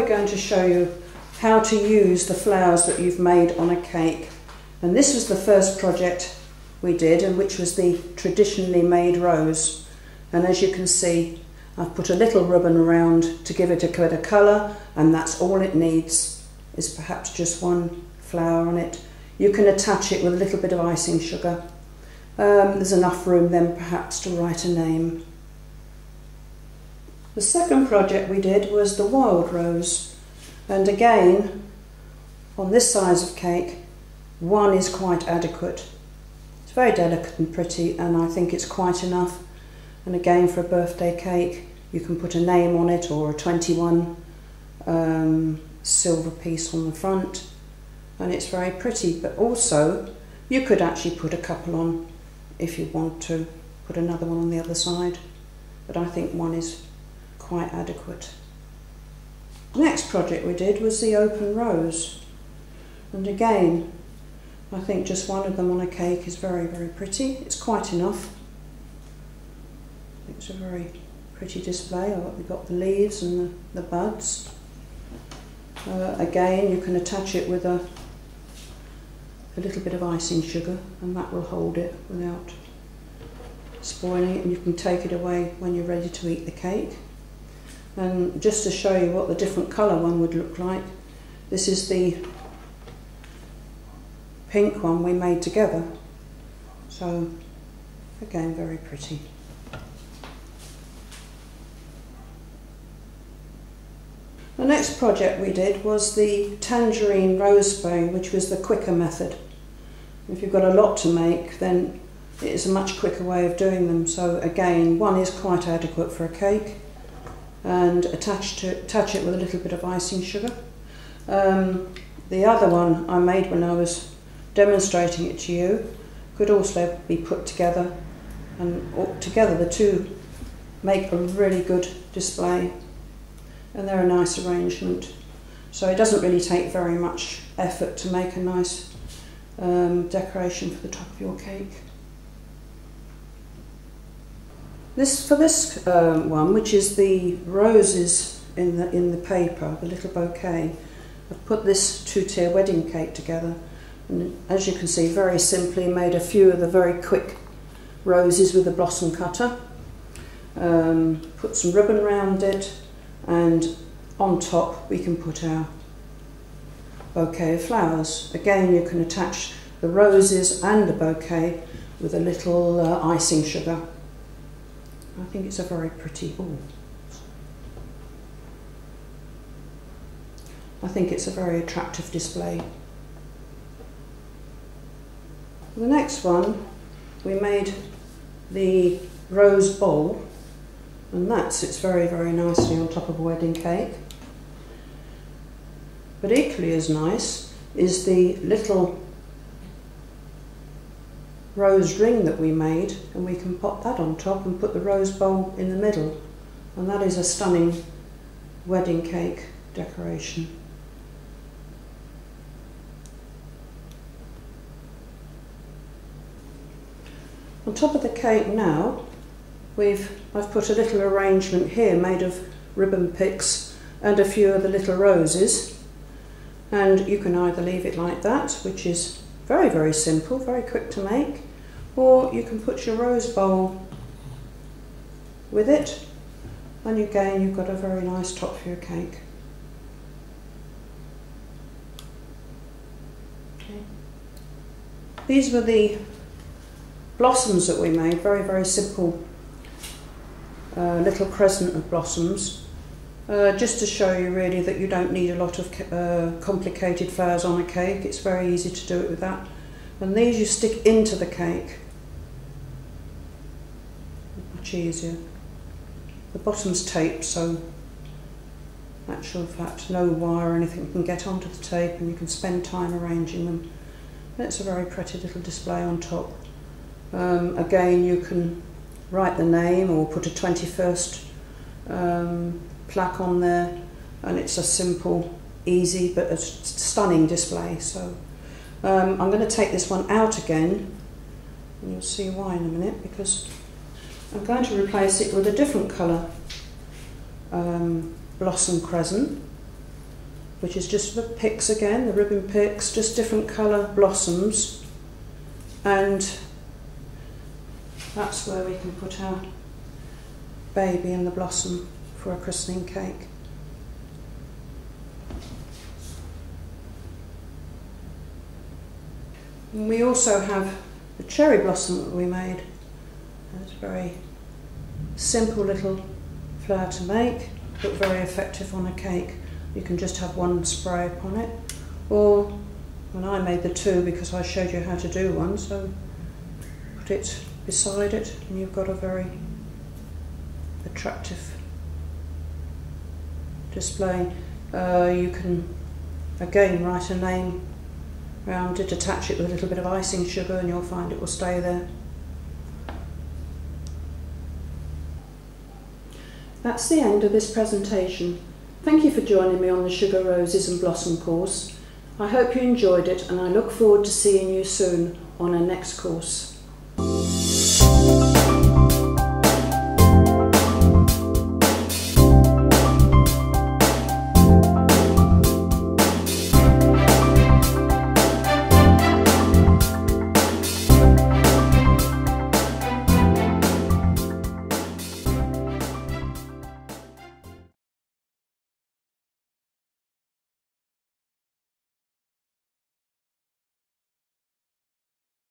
we're going to show you how to use the flowers that you've made on a cake. And this was the first project we did, and which was the traditionally made rose. And as you can see, I've put a little ribbon around to give it a bit of colour, and that's all it needs, is perhaps just one flower on it. You can attach it with a little bit of icing sugar. There's enough room then perhaps to write a name. The second project we did was the wild rose, and again on this size of cake one is quite adequate. It's very delicate and pretty, and I think it's quite enough. And again, for a birthday cake you can put a name on it, or a 21 silver piece on the front, and it's very pretty. But also you could actually put a couple on if you want to, put another one on the other side, but I think one is quite adequate. The next project we did was the open rose, and again I think just one of them on a cake is very, very pretty. It's quite enough. It's a very pretty display. We've got the leaves and the buds. Again, you can attach it with a little bit of icing sugar, and that will hold it without spoiling it, and you can take it away when you're ready to eat the cake. And just to show you what the different colour one would look like, this is the pink one we made together. So again, very pretty. The next project we did was the tangerine rose spray, which was the quicker method. If you've got a lot to make, then it is a much quicker way of doing them. So again, one is quite adequate for a cake, and attach it with a little bit of icing sugar. The other one I made when I was demonstrating it to you could also be put together, and together the two make a really good display, and they're a nice arrangement. So it doesn't really take very much effort to make a nice decoration for the top of your cake. For this one, which is the roses in the paper, the little bouquet, I've put this two-tier wedding cake together, and as you can see, very simply made a few of the very quick roses with a blossom cutter. Put some ribbon around it, and on top we can put our bouquet of flowers. Again, you can attach the roses and the bouquet with a little icing sugar. I think it's a very pretty, I think it's a very attractive display. The next one, we made the rose bowl, and that sits very, very nicely on top of a wedding cake. But equally as nice is the little rose ring that we made, and we can pop that on top and put the rose bowl in the middle, and that is a stunning wedding cake decoration. On top of the cake now, I've put a little arrangement here made of ribbon picks and a few of the little roses, and you can either leave it like that, which is very, very simple, very quick to make, or you can put your rose bowl with it, and again you've got a very nice top for your cake. Okay. These were the blossoms that we made, very, very simple little crescent of blossoms, just to show you really that you don't need a lot of complicated flowers on a cake. It's very easy to do it with that. And these you stick into the cake, much easier. The bottom's taped, so actual fact no wire or anything can get onto the tape, and you can spend time arranging them. And it's a very pretty little display on top. Again, you can write the name or put a 21st plaque on there, and it's a simple, easy but a stunning display. So I'm going to take this one out again, and you'll see why in a minute, because I'm going to replace it with a different colour blossom crescent. which is just the picks again, the ribbon picks, just different colour blossoms, and that's where we can put our baby in the blossom for a christening cake. And we also have the cherry blossom that we made. It's a very simple little flower to make, but very effective on a cake. You can just have one spray upon it, or, and I made the two because I showed you how to do one, so put it beside it and you've got a very attractive display. You can again write a name around it, attach it with a little bit of icing sugar, and you'll find it will stay there. That's the end of this presentation. Thank you for joining me on the Sugar Roses and Blossom course. I hope you enjoyed it, and I look forward to seeing you soon on our next course.